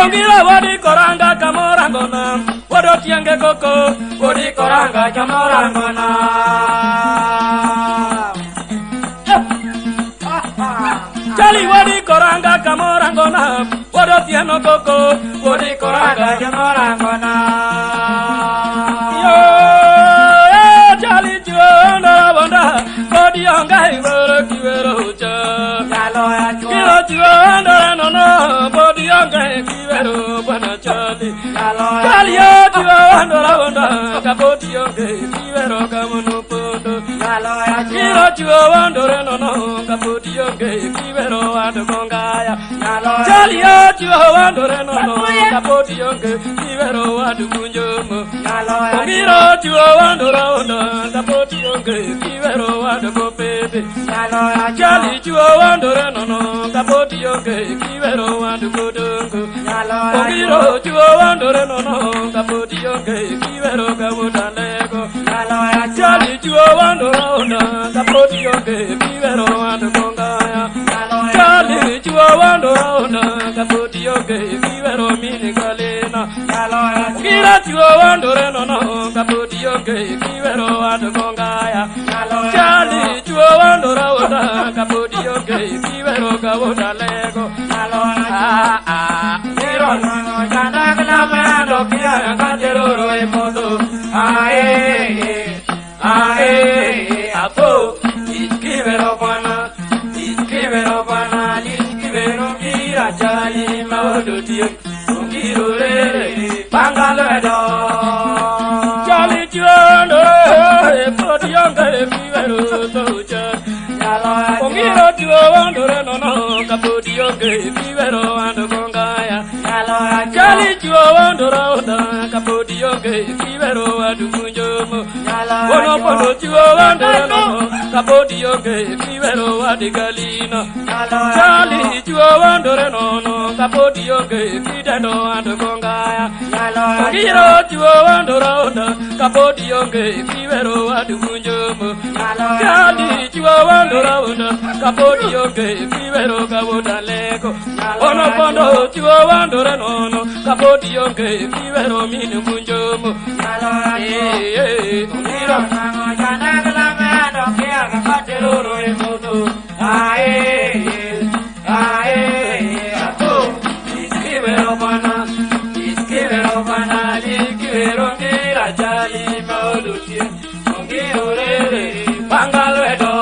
Bongira wadi koranga kamorangona, wado tiange koko, wadi koranga kamorangona. Jali wadi koranga kamorangona, wado tiano koko, wadi koranga kamorangona. Yo, jali juana wanda, wadi angai wero kiwero uja. Kilo juana no no, wadi angai kiwero bana jali. Jali yo juana wanda, kapoti angai kiwero kamono podo. Kilo juana no no, kapoti angai kiwero ado kongaya. Jali yo juana no no, kapoti angai kiwero ado kunjomo. Kongiro juana kapoti angai kiwero ado kopete. Jali juana no no, kapoti angai kiwero ado kodongo. Kongiro juana no no, kapoti angai kiwero kabudalego. Jali juana no, kapoti angai kiwero ado kongaya. Jali juana no, kapoti angai kiwero minigalena. Kira juana no, kapoti angai kiwero ado kongaya. Jali juana no, kapoti angai kiwero kabudalego. Kiro no jana klamando kia kanjero emodo. Apo iskivero pana, iskivero kira jali maudo tio. Kiro re pangaledo. Jali juana kapoti angai kiwero toja. Kongiro juana no, kapoti angai kiwero ando kongaya. Jali juana kapoti angai kiwero ado kunjomo. Bono bono juana no, kapoti angai kiwero ado galina. Jali juana no, kapoti angai kidano ado kongaya. Kongiro juana kapoti angai kiwero ado kunjomo. Jali juana kapoti angai kiwero kabudalego. Bono bono juana no, kapoti angai kiwero minu kunjomo. Kongiro jana klamando kia kanjero emodo. Apo iskivero pana, iskivero kira jali maudo tio. Kongiro re pangaledo.